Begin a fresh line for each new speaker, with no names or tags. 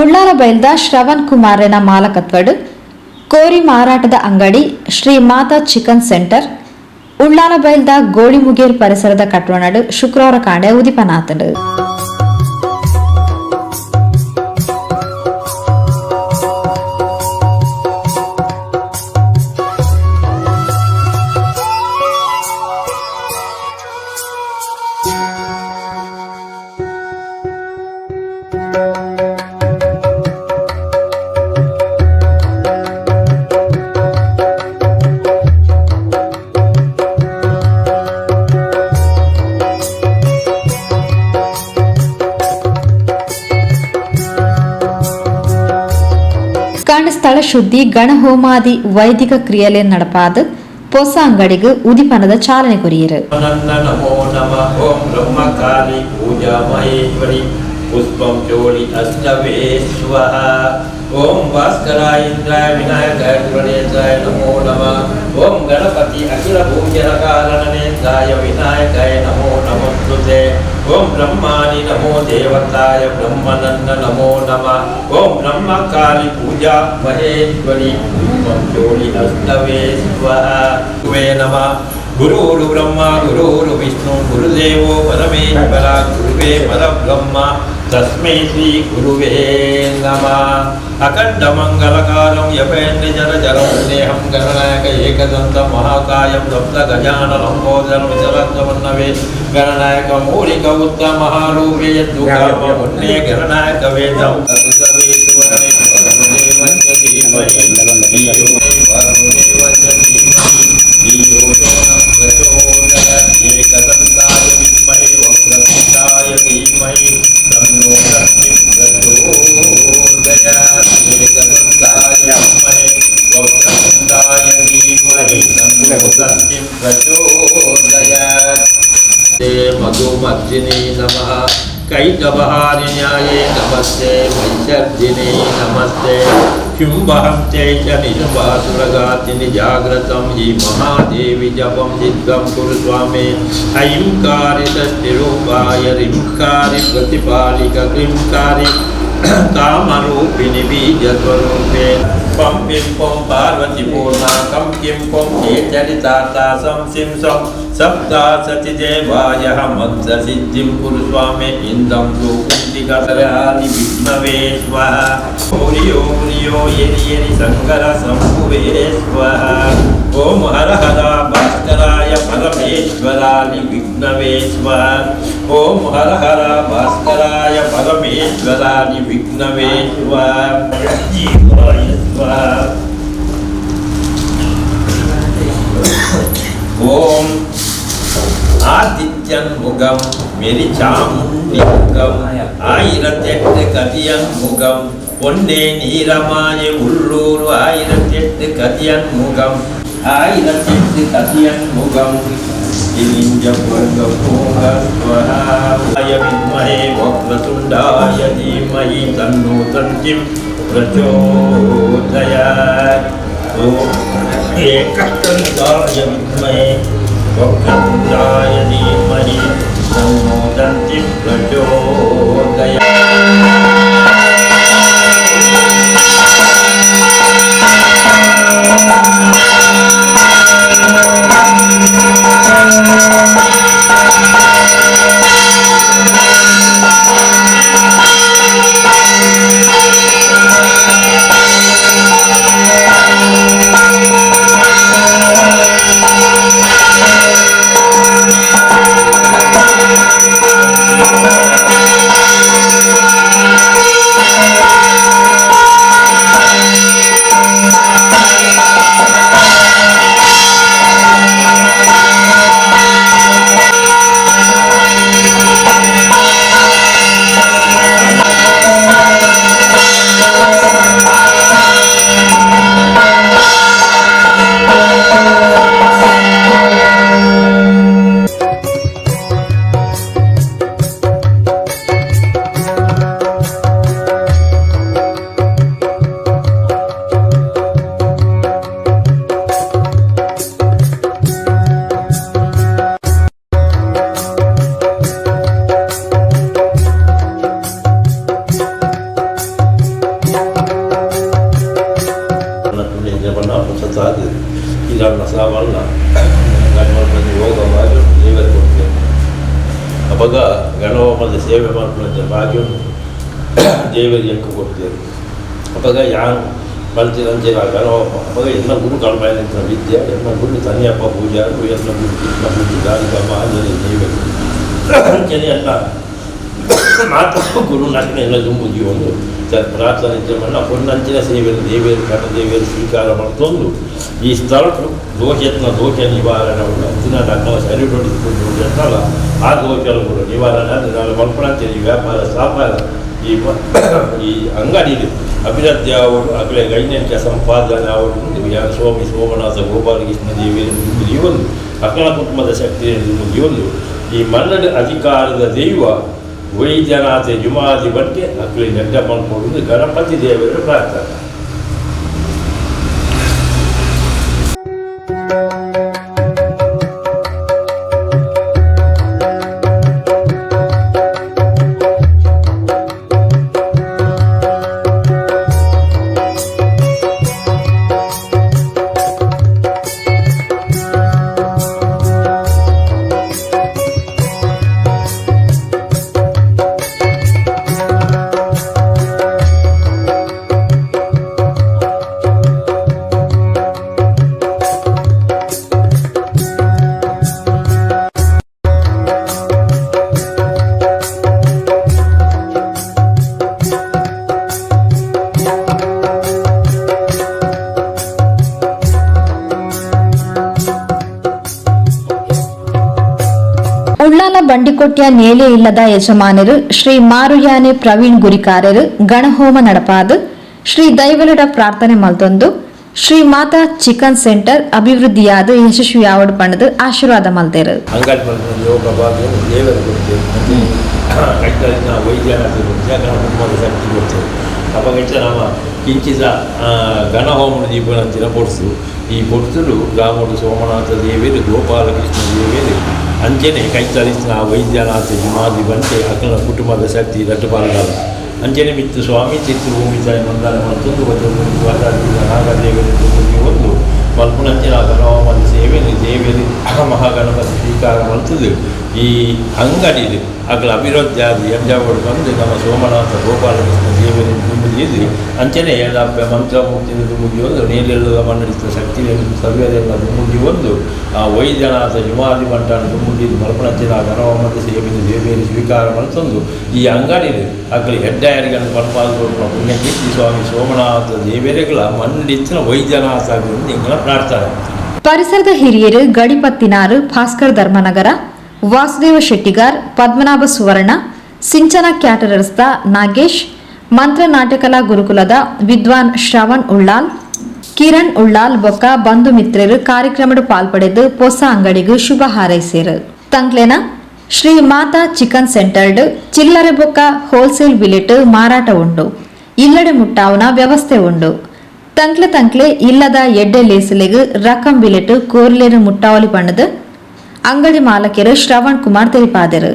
ಉಳ್ಳಾಲಬೈಲ್ದ ಶ್ರವಣ್ ಕುಮಾರನ ಮಾಲಕತ್ವಡು ಕೋರಿ ಮಾರಾಟದ ಅಂಗಡಿ ಶ್ರೀ ಮಾತಾ ಚಿಕನ್ ಸೆಂಟರ್ ಉಳ್ಳಾಲಬೈಲ್ದ ಗೋಳಿಮುಗೇರ್ ಪರಿಸರದ ಕಟ್ಟೋಣಡು ಶುಕ್ರವಾರ ಕಾಂಡೆ ಉದಿಪನಾತಡು. ಸ್ಥಳ ಶುದ್ಧಿ ಗಣಹೋಮಾದಿ ವೈದಿಕ ಕ್ರಿಯೆಲೆ ನಡಪಾದ ಹೊಸ ಅಂಗಡಿಗೆ ಉದಿಪನದ ಚಾಲನೆ ಕೊರಿಯರು.
ನಮೋ ನಮಃ ಓಂ ಬ್ರಹ್ಮಕಾಲಿ ಪೂಜಾ ಮಹೇಶ್ವರಿ ಪುಷ್ಪಂ ಚೋಳಿ ಅಷ್ಟವೇ ಸ್ವಹ ಓಂ ಭಾಸ್ಕರಾಯ ಇಂದ್ರಾಯ ವಿನಾಯಕಾಯ ಗಣೇಶಾಯ ನಮೋ ನಮಃ ಓಂ ಗಣಪತಿ ಅಖಿಲ ಭೂಜನ ಕಾರಣನೇಂದ್ರಾಯ ವಿನಾಯಕಾಯ ನಮೋ ನಮಸ್ತುತೆ ಓಂ ಬ್ರಹ್ಮಾನಿ ನಮೋ ದೇವತಾಯ ಬ್ರಹ್ಮನಂದ ನಮೋ ನಮಃ ಓಂ ಬ್ರಹ್ಮಕಾಲಿ ಪೂಜಾ ಮಹೇಶ್ವರಿ ಪುಷ್ಪಂ ಚೋಳಿ ಅಷ್ಟವೇ ಸ್ವಹ ವೇ ನಮಃ ಗುರುರು ಬ್ರಹ್ಮ ಗುರುರು ವಿಷ್ಣು ಗುರುದೇವೋ ಪರಮೇಶ್ವರ ಗುರುವೇ ಪರಬ್ರಹ್ಮ ತಸ್ಮೈ ಶ್ರೀ ಗುರುವೇ ನಮಃ. ಅಖಂಡ ಮಂಗಲಕಾಲಂ ಯಪೇಂದ್ರ ಜರ ಜರಂ ಸ್ನೇಹಂ ಗಣನಾಯಕ ಏಕದಂತ ಮಹಾಕಾಯಂ ಸಪ್ತ ಗಜಾನ ಲಂಬೋದರಂ ವಿಚಲತ್ವನ್ನವೇ ಗಣನಾಯಕ ಮೂಲಿಕ ಉತ್ತ ಮಹಾರೂಪೇ ಯದ್ದುಕಾಮ ಮುನ್ನೇ ಗಣನಾಯಕ ವೇದಂ ಅಸುಸವೇ ಸುವರ್ಣೇ ವರುಣೇವಚ ಧೀಮಹಿ ವರುಣೇವಚ ಧೀಮಹಿ ಧಿಯೋ ಯೋ ನ ಪ್ರಚೋದಯಾತ್ ಏಕದಂತಾಯ ವಿದ್ಮಹೇ ವಕ್ರತುಂಡಾಯ ಧೀಮಹಿ ತನ್ನೋ ದನ್ತಿ ಪ್ರಚೋದಯಾತ್ ಏಕದಂತಾಯ ವಿದ್ಮಹೇ ವಕ್ರತುಂಡಾಯ ಧೀಮಹಿ ತನ್ನೋ ದನ್ತಿ ಪ್ರಚೋದಯಾತ್. ಮಧುಮರ್ಜಿನಿ ನಮಃ ಕೈತವಹಾರಿಣ್ಯಾಯೇ ನಮಸ್ತೆ ವೈಶರ್ಜಿನಿ ನಮಸ್ತೆ ಶುಂಭಹಂ ಚೈತ ನಿಶುಂಭಾಸುರಗಾತಿನಿ ಜಾಗ್ರತಂ ಹಿ ಮಹಾದೇವಿ ಜಪಂ ಸಿದ್ಧಂ ಕುರು ಸ್ವಾಮಿ ಐಂಕಾರಿ ಷಷ್ಠಿರೂಪಾಯ ರಿಂಕಾರಿ ಪ್ರತಿಪಾಲಿಕ ಕ್ಲಿಂಕಾರಿ ಕಾಮರೂಪಿಣಿ ಬೀಜಸ್ವರೂಪೇ ಪಂ ಪಿಂ ಪಂ ಪಾರ್ವತಿ ಪೂರ್ಣಾಕಂ ಕಿಂ ಪಂ ಚರಿತಾತಾ ಸಂಸಿಂಸಂ ಸಪ್ತಾ ಸತಿ ದೇವಾಯ ಮಂತ್ರ ಸಿದ್ಧಿಂ ಕುರು ಸ್ವಾಮಿ ಇಂದಂ ಕುಂತಿಕತರಾಲಿ ವಿಷ್ಣವೇ ಸ್ವಹ ಓರಿಯೋ ಓರಿಯೋ ಎರಿ ಎರಿ ಸಂಗರ ಸಂಭುವೇ ಸ್ವಹ ಓಂ ಹರ ಹರ ಭಾಸ್ಕರಾಯ ಪರಮೇಶ್ವರಾಲಿ ವಿಷ್ಣವೇ ಸ್ವಹ ಓಂ ಹರ ಹರ ಭಾಸ್ಕರಾಯ ಪರಮೇಶ್ವರಾಲಿ ವಿಷ್ಣವೇ ಸ್ವಹ ಜೀವಾಯ ಸ್ವಹ. ಓಂ ஆதித்யன் முகம் மெரிச்சாமுண்டி முகம் ஆயிரத்தெட்டு கதியன் முகம் பொன்னே நீரமாய உள்ளூர் ஆயிரத்தெட்டு கதியன் முகம் ஆயிரத்தெட்டு கதியன் முகம் இலிஞ்ச பூங்க பூங்க ஸ்வஹாய வித்மஹே வக்ரதுண்டாய தீமஹி தன்னோ தன்திம் பிரச்சோதயாத். ஓம் ஏகதந்தாய வித்மஹே वक्रतुण्डाय धीमहि तन्नो दन्ति प्रचोदयात्. ಗಣಪತಿ ಯೋಗ ಮಾಡಿ ದೇವರು ಕೊಡ್ತೇವೆ ಅವಾಗ ಗಣಹೋಮದ ಸೇವೆ ಮಾಡ್ಕೊಳ್ಳುತ್ತೆ ಭಾಗ್ಯವನ್ನು ದೇವರಿಗೆ ಕೊಡ್ತೇವೆ ಅವಾಗ ಯಾರು ಮಲ್ತಿರಂಜೆ ಗಣಹೋಮ ಅವಾಗ ಎಲ್ಲ ಗುರು ಕಳ್ಪಾಯಂತ್ರ ವಿದ್ಯೆ ಎಲ್ಲ ಗುರು ತನಿಯಪ್ಪ ಪೂಜೆ ಎಲ್ಲ ಗುರು ಕೃಷ್ಣ ಪೂಜೆ ಗಾಳಿಗಮ್ಮ ಆಂಜನೇಯ ದೇವರು ಅಂಚನೆ ಎಲ್ಲ ಮಾತ್ರ ಗುರು ನಾಲ್ಕನೇ ಎಲ್ಲ ತುಂಬುದಿ ಒಂದು ಪ್ರಾರ್ಥನೆ ಮಣ್ಣ ಪೊನ್ನಂಚಿನ ಸೇವೆಯನ್ನು ದೇವಿಯರು ಕಟ ದೇವಿಯರು ಸ್ವೀಕಾರ ಮಾಡ್ತೊಂದು ಈ ಸ್ಥಳಕ್ಕೆ ದೋಷ ನಿವಾರಣೆ ಅಂಚಿನ ನಾವು ಸರಿ ಹೊಡಿಸ್ಕೊಂಡು ಅಂತಲ್ಲ ಆ ದೋಷಗಳು ನಿವಾರಣೆ ಅಂದರೆ ನಾನು ಮಲ್ಪಣಂತೀನಿ ವ್ಯಾಪಾರ ವ್ಯಾಪಾರ ಈ ಅಂಗಡಿ ಅಭಿವೃದ್ಧಿ ಅವರು ಅಗಲೇ ಗೈನೈಕ ಸಂಪಾದನೆ ಅವರು ಯಾರು ಸ್ವಾಮಿ ಸೋಮನಾಥ ಗೋಪಾಲಕೃಷ್ಣ ದೇವಿಯರು ಈ ಒಂದು ಅಕ್ಕಳ ಕುಟುಂಬದ ಶಕ್ತಿಯನ್ನು ಈ ಒಂದು ಈ ಮನ್ನಡ ಅಧಿಕಾರದ ದೈವ ವೈದ್ಯನಾಥ ಜುಮಾದಿ ಬಗ್ಗೆ ಅಕ್ಕಳಿ ನೆಡ್ಡ ಮಾಡ್ಕೊಂಡು ಗಣಪತಿ ದೇವರ ಪ್ರಾರ್ಥನೆ.
ಉಳ್ಳಾಲ ಬಂಡಿಕೊಟ್ಟಿಯ ನೇಲೆ ಇಲ್ಲದ ಯಜಮಾನರು ಶ್ರೀ ಮಾರುಯಾನೆ ಪ್ರವೀಣ್ ಗುರಿಕಾರರು ಗಣಹೋಮ ನಡಪಾದು ಶ್ರೀ ದೈವಲಡ ಪ್ರಾರ್ಥನೆ ಮಲ್ತೊಂದು ಶ್ರೀ ಮಾತಾ ಚಿಕನ್ ಸೆಂಟರ್ ಅಭಿವೃದ್ಧಿಯಾದ ಯಶಸ್ವಿಯಾವಡ್ ಪಣದು ಆಶೀರ್ವಾದ ಮಲ್ತೇರು
ಅಪಗಚ್ಚ ನಮ್ಮ ಕಿಂಚಿತ ಗಣಹೋಮನ ದೀಪನಂಚಿನ ಪೊಡ್ಸು ಈ ಪೊಡ್ಸಲು ರಾಮುಡು ಸೋಮನಾಥ ದೇವಿಯರು ಗೋಪಾಲಕೃಷ್ಣ ದೇವಿಯರು ಅಂಚನೆ ಕೈತರಿಸಿನ ವೈದ್ಯನಾಥ ಜುಮಾದಿ ಬಂಟೆ ಅಕ್ಕನ ಕುಟುಂಬದ ಶಕ್ತಿ ರಟ್ಟಪಾಲಗಾಲ ಅಂಚನೆ ಮಿತ್ತು ಸ್ವಾಮಿ ಚಿತ್ರಭೂಮಿ ತಾಯಿ ಮಂದಾರ ಮತ್ತೊಂದು ನಾಗದೇವಿಯರು ಒಂದು ಮಲ್ಪುನಂಚಿನ ಗಣಹೋಮದ ಸೇವೆಯಲ್ಲಿ ದೇವಿಯರು ಮಹಾಗಣಪತಿ ಸ್ವೀಕಾರ ಮಾಡ್ತದೆ ಈ ಅಂಗಡಿ ಅಗಳ ಅಭಿವೃದ್ಧಿ ಆಗಿ ಎಂಜಾವಡು ಬಂದು ನಮ್ಮ ಸೋಮನಾಥ ಗೋಪಾಲಕೃಷ್ಣ ದೇವರಿಗೆ ತುಂಬುದಿದ್ದು ಅಂಚನೆ ಎಲ್ಲ ಮಂತ್ರಮೂರ್ತಿ ತುಂಬುದಿ ಒಂದು ನೇಲೆಲ್ಲ ಮಂಡಳಿಸಿದ ಶಕ್ತಿಯನ್ನು ಸವ್ಯದೆಲ್ಲ ತುಂಬುದಿ ಒಂದು ಆ ವೈದ್ಯನಾಥ ಜುಮಾದಿ ಮಂಟಾನ ತುಂಬುದಿದ್ದು ಮಲ್ಪನಂಚಿನ ಗಣಹೋಮದ ಸೇವೆಯನ್ನು ದೇವಿಯಲ್ಲಿ ಸ್ವೀಕಾರ ಮಾಡ್ತಂದು ಈ ಅಂಗಡಿ ಅಗಳ ಹೆಡ್ಡಾಯರಿಗಳನ್ನು ಮಲ್ಪಾಲ್ಗೊಳ್ಳುವ ಪುಣ್ಯಕೀರ್ತಿ ಸ್ವಾಮಿ ಸೋಮನಾಥ ದೇವರಿಗಳ ಮಂಡಿಸಿನ ವೈದ್ಯನಾಥ ಇಂಗಳ ಪ್ರಾರ್ಥನೆ.
ಪರಿಸರದ ಹಿರಿಯರು ಗಡಿಪತ್ತಿನಾರು ಭಾಸ್ಕರ್ ಧರ್ಮನಗರ ವಾಸುದೇವ ಶೆಟ್ಟಿಗಾರ್ ಪದ್ಮನಾಭ ಸುವರ್ಣ ಸಿಂಚನ ಕ್ಯಾಟರರ್ಸ್ದ ನಾಗೇಶ್ ಮಂತ್ರ ನಾಟ್ಯಕಲಾ ಗುರುಕುಲದ ವಿದ್ವಾನ್ ಶ್ರವಣ್ ಉಳ್ಳಾಲ್ ಕಿರಣ್ ಉಳ್ಳಾಲ್ ಬೊಕ್ಕ ಬಂಧು ಮಿತ್ರರು ಕಾರ್ಯಕ್ರಮದ ಪಾಲ್ಪಡೆದು ಹೊಸ ಅಂಗಡಿಗೂ ಶುಭ ಹಾರೈಸಿರು. ತಂಕ್ಲೆನ ಶ್ರೀ ಮಾತಾ ಚಿಕನ್ ಸೆಂಟರ್ಡ್ ಚಿಲ್ಲರೆ ಬೊಕ್ಕ ಹೋಲ್ಸೇಲ್ ಬಿಲೆಟ್ ಮಾರಾಟ ಉಂಟು. ಇಲ್ಲಡೆ ಮುಟ್ಟಾವನ ವ್ಯವಸ್ಥೆ ಉಂಟು. ತಂಕ್ಲೆ ಇಲ್ಲದ ಎಡ್ಡೆ ಲೇಸಲೆಗ್ ರಕಂ ಬಿಲೆಟ್ ಕೋರ್ಲೇರು ಮುಟ್ಟಾವಲಿ ಪಣ್ಣದು ಅಂಗಡಿ ಮಾಲಕರು ಶ್ರವಣ್ ಕುಮಾರ್ ತೆರಿಪಾದರು.